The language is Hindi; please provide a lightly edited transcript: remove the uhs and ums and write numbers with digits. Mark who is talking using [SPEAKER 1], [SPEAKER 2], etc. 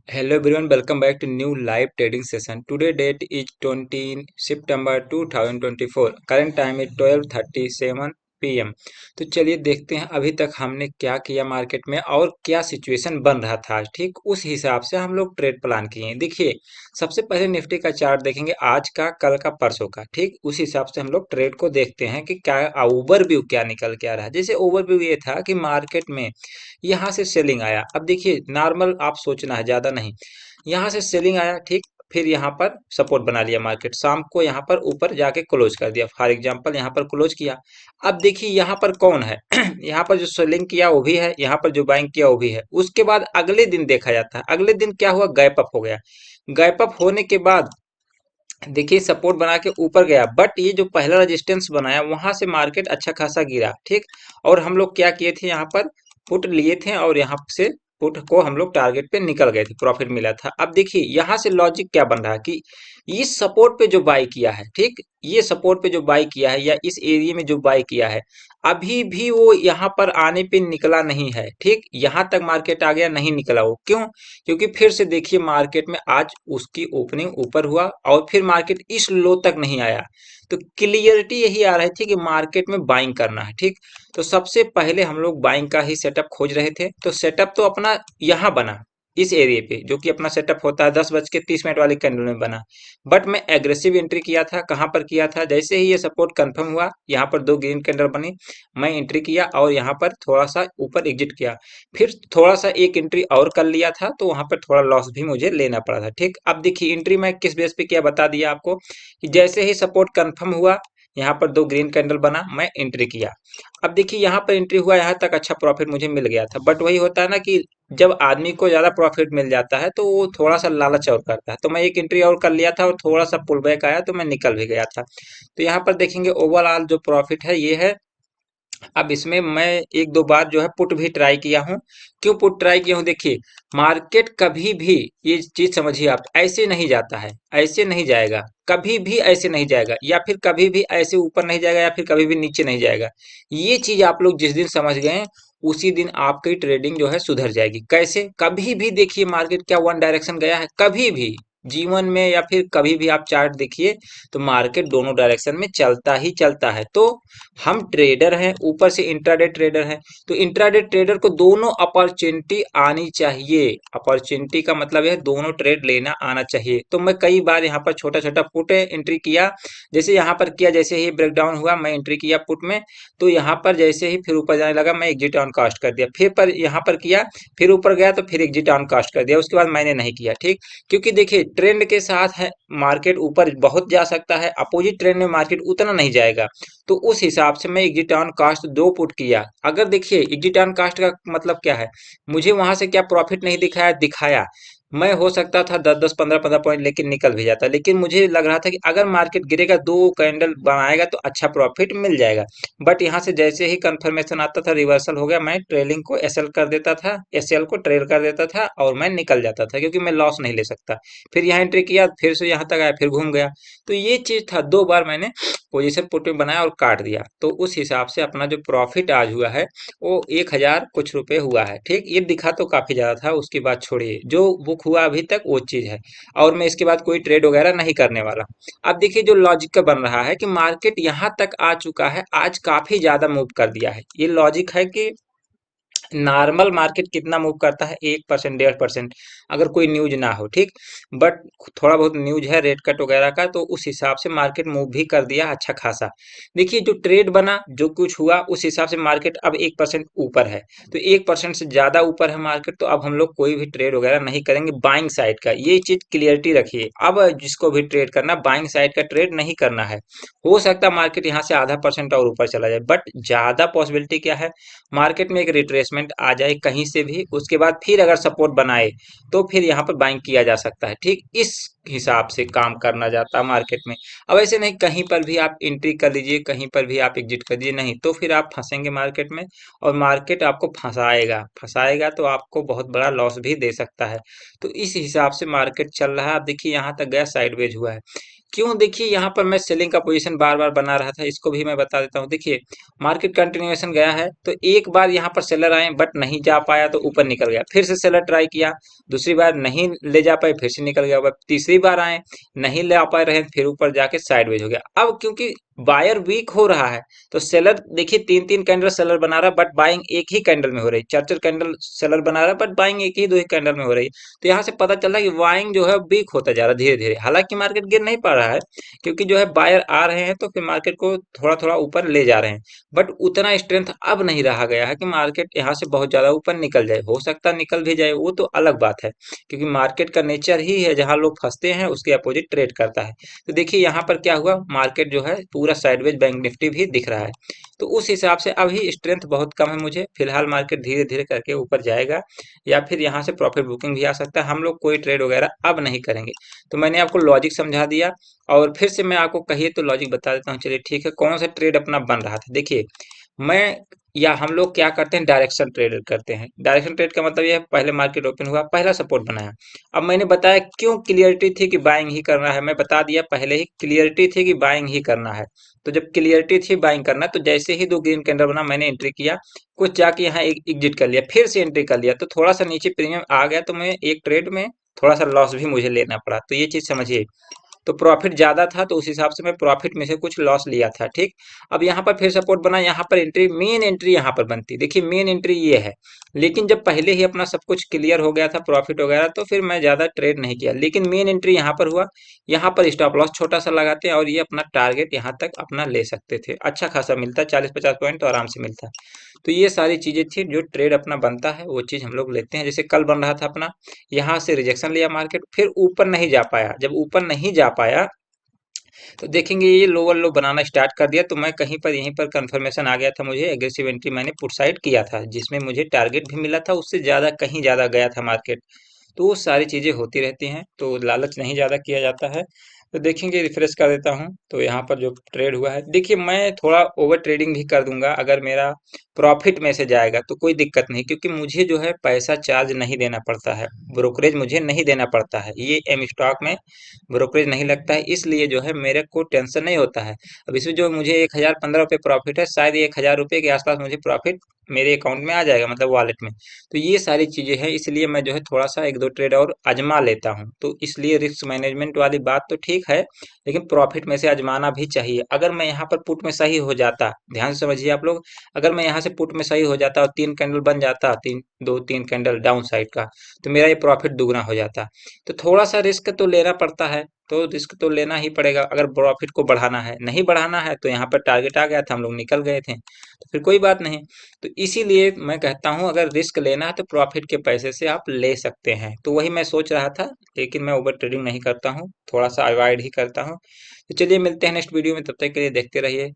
[SPEAKER 1] Hello everyone, welcome back to new live trading session. Today date is 20 September 2024. Current time is 12:37 PM. तो चलिए देखते हैं अभी तक हमने क्या किया मार्केट में और क्या सिचुएशन बन रहा था आज, ठीक उस हिसाब से हम लोग ट्रेड प्लान किए हैं। देखिए, सबसे पहले निफ्टी का चार्ट देखेंगे, आज का, कल का, परसों का, ठीक उस हिसाब से हम लोग ट्रेड को देखते हैं कि क्या ओवरव्यू क्या निकल के आ रहा है। जैसे ओवरव्यू ये था कि मार्केट में यहाँ से सेलिंग आया। अब देखिए, नॉर्मल आप सोचना है, ज्यादा नहीं। यहाँ से सेलिंग आया, ठीक, फिर यहाँ पर सपोर्ट बना लिया मार्केट, शाम को यहाँ पर ऊपर जाके क्लोज कर दिया। फॉर एग्जांपल यहाँ पर क्लोज किया। अब देखिए यहाँ पर कौन है यहाँ पर जो सेलिंग किया वो भी है, यहाँ पर जो बाइंग किया वो भी है। उसके बाद अगले दिन देखा जाता है, अगले दिन क्या हुआ, गैप अप हो गया। गैप अप होने के बाद देखिए सपोर्ट बना के ऊपर गया, बट ये जो पहला रेजिस्टेंस बनाया वहां से मार्केट अच्छा खासा गिरा, ठीक। और हम लोग क्या किए थे, यहाँ पर पुट लिए थे और यहाँ से पुट को हम लोग टारगेट पे निकल गए थे, प्रॉफिट मिला था। अब देखिए यहाँ से लॉजिक क्या बन रहा है कि इस सपोर्ट पे जो बाई किया है, ठीक, ये सपोर्ट पे जो बाई किया है या इस एरिया में जो बाई किया है, अभी भी वो यहाँ पर आने पे निकला नहीं है, ठीक। यहाँ तक मार्केट आ गया, नहीं निकला वो, क्यों? क्योंकि फिर से देखिए मार्केट में आज उसकी ओपनिंग ऊपर हुआ और फिर मार्केट इस लो तक नहीं आया। तो क्लियरिटी यही आ रही थी कि मार्केट में बाइंग करना है, ठीक। तो सबसे पहले हम लोग बाइंग का ही सेटअप खोज रहे थे। तो सेटअप तो अपना यहाँ बना, इस एरिया पे, जो कि अपना सेटअप होता है 10:30 वाली कैंडल में बना। बट मैं एग्रेसिव एंट्री किया था, कहाँ पर किया था, जैसे ही ये सपोर्ट कंफर्म हुआ, यहाँ पर दो ग्रीन कैंडल बनी, मैं एंट्री किया और यहाँ पर थोड़ा सा ऊपर एग्जिट किया। फिर थोड़ा सा एक एंट्री और कर लिया था, तो वहां पर थोड़ा लॉस भी मुझे लेना पड़ा था, ठीक। अब देखिए एंट्री मैं किस बेस पे किया, बता दिया आपको कि जैसे ही सपोर्ट कंफर्म हुआ, यहाँ पर दो ग्रीन कैंडल बना, मैं एंट्री किया। अब देखिए यहाँ पर एंट्री हुआ, यहाँ तक अच्छा प्रॉफिट मुझे मिल गया था। बट वही होता है ना कि जब आदमी को ज्यादा प्रॉफिट मिल जाता है तो वो थोड़ा सा लालच और करता है। तो मैं एक एंट्री और कर लिया था और थोड़ा सा पुल बैक आया तो मैं निकल भी गया था। तो यहाँ पर देखेंगे ओवरऑल जो प्रॉफिट है ये है। अब इसमें मैं एक दो बार जो है पुट भी ट्राई किया हूँ। क्यों पुट ट्राई किया हूँ, देखिए मार्केट कभी भी, ये चीज समझिए आप, ऐसे नहीं जाता है, ऐसे नहीं जाएगा, कभी भी ऐसे नहीं जाएगा, या फिर कभी भी ऐसे ऊपर नहीं जाएगा, या फिर कभी भी नीचे नहीं जाएगा। ये चीज आप लोग जिस दिन समझ गए, उसी दिन आपकी ट्रेडिंग जो है सुधर जाएगी। कैसे? कभी भी देखिए मार्केट क्या वन डायरेक्शन गया है, कभी भी जीवन में, या फिर कभी भी आप चार्ट देखिए तो मार्केट दोनों डायरेक्शन में चलता ही चलता है। तो हम ट्रेडर हैं, ऊपर से इंट्राडे ट्रेडर हैं, तो इंट्राडे ट्रेडर को दोनों अपॉर्चुनिटी आनी चाहिए। अपॉर्चुनिटी का मतलब है दोनों ट्रेड लेना आना चाहिए। तो मैं कई बार यहाँ पर छोटा छोटा पुट एंट्री किया, जैसे यहाँ पर किया, जैसे ही ब्रेकडाउन हुआ मैं एंट्री किया पुट में, तो यहाँ पर जैसे ही फिर ऊपर जाने लगा मैं एग्जिट ऑन कास्ट कर दिया। फिर पर यहाँ पर किया, फिर ऊपर गया तो फिर एग्जिट ऑन कास्ट कर दिया, उसके बाद मैंने नहीं किया, ठीक। क्योंकि देखिए ट्रेंड के साथ है, मार्केट ऊपर बहुत जा सकता है, अपोजिट ट्रेंड में मार्केट उतना नहीं जाएगा। तो उस हिसाब से मैं एग्जिट ऑन कास्ट दो पुट किया। अगर देखिए एग्जिट ऑन कास्ट का मतलब क्या है, मुझे वहां से क्या प्रॉफिट नहीं दिखाया, दिखाया। मैं हो सकता था 10-10 15-15 पॉइंट लेकिन निकल भी जाता, लेकिन मुझे लग रहा था कि अगर मार्केट गिरेगा, दो कैंडल बनाएगा तो अच्छा प्रॉफिट मिल जाएगा। बट यहाँ से जैसे ही कंफर्मेशन आता था, रिवर्सल हो गया, मैं ट्रेलिंग को एसएल कर देता था, एसएल को ट्रेल कर देता था और मैं निकल जाता था, क्योंकि मैं लॉस नहीं ले सकता। फिर यहाँ एंट्री किया, फिर से यहाँ तक आया, फिर घूम गया। तो ये चीज था, दो बार मैंने पोजीशन पुट में बनाया और काट दिया। तो उस हिसाब से अपना जो प्रॉफिट आज हुआ है वो 1000 कुछ रुपए हुआ है, ठीक। ये दिखा तो काफी ज्यादा था, उसकी बात छोड़िए, जो बुक हुआ अभी तक वो चीज है। और मैं इसके बाद कोई ट्रेड वगैरह नहीं करने वाला। अब देखिए जो लॉजिक का बन रहा है कि मार्केट यहाँ तक आ चुका है, आज काफी ज्यादा मूव कर दिया है। ये लॉजिक है कि नॉर्मल मार्केट कितना मूव करता है, 1% 1.5%, अगर कोई न्यूज ना हो, ठीक। बट थोड़ा बहुत न्यूज है रेट कट वगैरह का, तो उस हिसाब से मार्केट मूव भी कर दिया अच्छा खासा। देखिए जो ट्रेड बना, जो कुछ हुआ, उस हिसाब से मार्केट अब 1% ऊपर है। तो 1% से ज्यादा ऊपर है मार्केट, तो अब हम लोग कोई भी ट्रेड वगैरह नहीं करेंगे बाइंग साइड का, ये चीज क्लियरिटी रखिए। अब जिसको भी ट्रेड करना, बाइंग साइड का ट्रेड नहीं करना है। हो सकता है मार्केट यहाँ से आधा परसेंट और ऊपर चला जाए, बट ज्यादा पॉसिबिलिटी क्या है, मार्केट में एक रिट्रेसमेंट आ जाए कहीं से भी, उसके बाद फिर अगर सपोर्ट बनाए तो फिर यहाँ पर बाइंग किया जा सकता है, ठीक। इस हिसाब से काम करना जाता है मार्केट में। अब ऐसे नहीं कहीं पर भी आप एंट्री कर लीजिए, कहीं पर भी आप एग्जिट कर दीजिए, नहीं तो फिर आप फंसेंगे मार्केट में, और मार्केट आपको फंसाएगा, फंसाएगा तो आपको बहुत बड़ा लॉस भी दे सकता है। तो इस हिसाब से मार्केट चल रहा है। अब देखिए यहाँ तक गया, साइडवेज हुआ है। क्यों? देखिए यहाँ पर मैं सेलिंग का पोजीशन बार बार बना रहा था, इसको भी मैं बता देता हूँ। देखिए मार्केट कंटिन्यूएशन गया है, तो एक बार यहाँ पर सेलर आए बट नहीं जा पाया तो ऊपर निकल गया, फिर से सेलर ट्राई किया, दूसरी बार नहीं ले जा पाए, फिर से निकल गया, अब तीसरी बार आए नहीं ले आ पा रहे हैं, फिर ऊपर जाके साइडवेज हो गया। अब क्योंकि बायर वीक हो रहा है, तो सेलर देखिए तीन तीन कैंडल सेलर बना रहा है बट बाइंग एक ही कैंडल में हो रही है, चार चार कैंडल सेलर बना रहा है बट बाइंग एक ही दो ही कैंडल में हो रही है। तो यहाँ से पता चल रहा है कि बाइंग जो है वीक होता जा रहा है धीरे धीरे, हालांकि मार्केट गिर नहीं पा रहा है, क्योंकि जो है बायर आ रहे हैं तो फिर मार्केट को थोड़ा थोड़ा ऊपर ले जा रहे हैं, बट उतना स्ट्रेंथ अब नहीं रहा गया है कि मार्केट यहाँ से बहुत ज्यादा ऊपर निकल जाए। हो सकता है निकल भी जाए, वो तो अलग बात है, क्योंकि मार्केट का नेचर ही है जहाँ लोग फंसते हैं उसके अपोजिट ट्रेड करता है। तो देखिए यहाँ पर क्या हुआ, मार्केट जो है पूरा साइडवेज बैंक निफ्टी भी दिख रहा है। तो उस हिसाब से अभी स्ट्रेंथ बहुत कम है मुझे फिलहाल, मार्केट धीरे धीरे करके ऊपर जाएगा या फिर यहाँ से प्रॉफिट बुकिंग भी आ सकता है। हम लोग कोई ट्रेड वगैरह अब नहीं करेंगे। तो मैंने आपको लॉजिक समझा दिया, और फिर से मैं आपको कहिए तो लॉजिक बता देता हूँ। चलिए ठीक है, कौन सा ट्रेड अपना बन रहा था। देखिए मैं या हम लोग क्या करते हैं, डायरेक्शन ट्रेड करते हैं। डायरेक्शन ट्रेड का मतलब ये है, पहले मार्केट ओपन हुआ, पहला सपोर्ट बनाया। अब मैंने बताया क्यों, क्लियरिटी थी कि बाइंग ही करना है, मैं बता दिया पहले ही, क्लियरिटी थी कि बाइंग ही करना है। तो जब क्लियरिटी थी बाइंग करना, तो जैसे ही दो ग्रीन कैंडल बना मैंने एंट्री किया, कुछ जाके यहाँ एग्जिट कर लिया, फिर से एंट्री कर लिया, तो थोड़ा सा नीचे प्रीमियम आ गया, तो मैं एक ट्रेड में थोड़ा सा लॉस भी मुझे लेना पड़ा। तो ये चीज समझिए, तो प्रॉफिट ज्यादा था तो उस हिसाब से मैं प्रॉफिट में से कुछ लॉस लिया था, ठीक। अब यहाँ पर फिर सपोर्ट बना, यहाँ पर एंट्री, मेन एंट्री यहाँ पर बनती, देखिए मेन एंट्री ये है। लेकिन जब पहले ही अपना सब कुछ क्लियर हो गया था प्रॉफिट वगैरह, तो फिर मैं ज्यादा ट्रेड नहीं किया, लेकिन मेन एंट्री यहाँ पर हुआ। यहाँ पर स्टॉप लॉस छोटा सा लगाते हैं और ये अपना टारगेट यहाँ तक अपना ले सकते थे, अच्छा खासा मिलता, 40-50 पॉइंट तो आराम से मिलता। तो ये सारी चीजें थी जो ट्रेड अपना बनता है, वो चीज हम लोग लेते हैं। जैसे कल बन रहा था अपना, यहाँ से रिजेक्शन लिया मार्केट, फिर ऊपर नहीं जा पाया, जब ऊपर नहीं जा पाया तो देखेंगे ये लोअर लो बनाना स्टार्ट कर दिया, तो मैं कहीं पर यहीं पर कंफर्मेशन आ गया था मुझे, एग्रेसिव एंट्री मैंने पुट साइड किया था, जिसमें मुझे टारगेट भी मिला था, उससे ज़्यादा कहीं ज़्यादा गया था मार्केट। तो वो सारी चीज़ें होती रहती हैं, तो लालच नहीं ज़्यादा किया जाता है। तो देखेंगे, रिफ्रेश कर देता हूँ, तो यहाँ पर जो ट्रेड हुआ है, देखिए मैं थोड़ा ओवर ट्रेडिंग भी कर दूंगा, अगर मेरा प्रॉफिट में से जाएगा तो कोई दिक्कत नहीं, क्योंकि मुझे जो है पैसा चार्ज नहीं देना पड़ता है, ब्रोकरेज मुझे नहीं देना पड़ता है, ये एम स्टॉक में ब्रोकरेज नहीं लगता है, इसलिए जो है मेरे को टेंशन नहीं होता है। अब इसमें जो मुझे 1015 रुपये प्रॉफिट है, शायद 1000 रुपये के आसपास मुझे प्रॉफिट मेरे अकाउंट में आ जाएगा, मतलब वॉलेट में। तो ये सारी चीजें हैं, इसलिए मैं जो है थोड़ा सा एक दो ट्रेड और आजमा लेता हूँ। तो इसलिए रिस्क मैनेजमेंट वाली बात तो ठीक है, लेकिन प्रॉफिट में से आजमाना भी चाहिए। अगर मैं यहाँ पर पुट में सही हो जाता, ध्यान से समझिए आप लोग, अगर मैं यहाँ से पुट में सही हो जाता और तीन कैंडल बन जाता, दो तीन कैंडल डाउन साइड का, तो मेरा ये प्रॉफिट दुगना हो जाता। तो थोड़ा सा रिस्क तो लेना पड़ता है, तो रिस्क तो लेना ही पड़ेगा अगर प्रॉफिट को बढ़ाना है। नहीं बढ़ाना है तो यहाँ पर टारगेट आ गया था, हम लोग निकल गए थे, तो फिर कोई बात नहीं। तो इसीलिए मैं कहता हूँ, अगर रिस्क लेना है तो प्रॉफिट के पैसे से आप ले सकते हैं। तो वही मैं सोच रहा था, लेकिन मैं ओवर ट्रेडिंग नहीं करता हूँ, थोड़ा सा अवॉइड ही करता हूँ। तो चलिए मिलते हैं नेक्स्ट वीडियो में, तब तक के लिए देखते रहिए।